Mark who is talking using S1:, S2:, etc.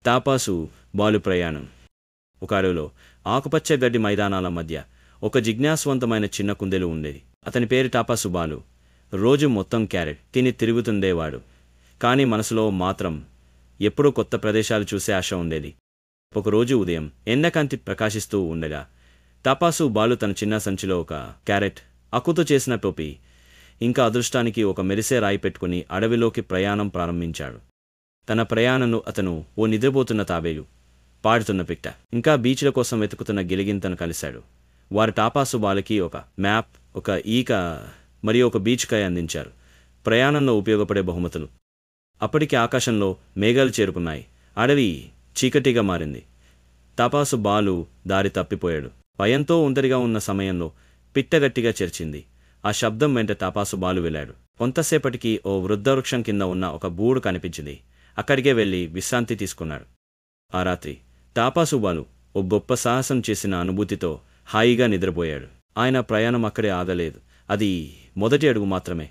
S1: తాపాసు బాలు ప్రయాణం. ఒక అడవిలో ఆకుపచ్చ గడ్డి మైదానాల మధ్య ఒక జిజ్ఞాసవంతమైన చిన్న కుందేలు ఉండేది. అతని పేరు టాపాసు బాలు. రోజు మొత్తం క్యారెట్ తిని తిరుగుతుండేవాడు. కానీ మనసులో మాత్రం ఎప్పుడూ కొత్త ప్రదేశాలు చూసే ఆశ ఉండేది. ఒకరోజు ఉదయం ఎండకాంతి ప్రకాశిస్తూ ఉండగా టాపాసు బాలు తన చిన్న సంచిలో ఒక క్యారెట్, అక్కుతో చేసిన టోపీ, ఇంకా అదృష్టానికి ఒక మెరిసే రాయి పెట్టుకుని అడవిలోకి ప్రయాణం ప్రారంభించాడు. తన ప్రయాణంలో అతను ఓ నిద్రపోతున్న తాబేలు, పాడుతున్న పిట్ట, ఇంకా బీచ్ల కోసం వెతుకుతున్న గిలిగింతను కలిశాడు. వారు టాపాసు బాలుకి ఒక మ్యాప్, ఒక ఈక మరియు ఒక బీచ్ కాయ అందించారు. ప్రయాణంలో ఉపయోగపడే బహుమతులు. అప్పటికి ఆకాశంలో మేఘాలు చేరుకున్నాయి. అడవి చీకటిగా మారింది. టాపాసు బాలు దారి తప్పిపోయాడు. భయంతో ఒంటరిగా ఉన్న సమయంలో పిట్ట గట్టిగా చెరిచింది. ఆ శబ్దం వెంట టాపాసు బాలు వెళ్ళాడు. కొంతసేపటికి ఓ వృద్ధవృక్షం కింద ఉన్న ఒక గూడు కనిపించింది. అక్కడికే వెళ్ళి విశ్రాంతి తీసుకున్నాడు. ఆ రాత్రి టాపాసు బాలు ఓ గొప్ప సాహసం చేసిన అనుభూతితో హాయిగా నిద్రపోయాడు. ఆయన ప్రయాణం అక్కడే ఆగలేదు. అది మొదటి అడుగు మాత్రమే.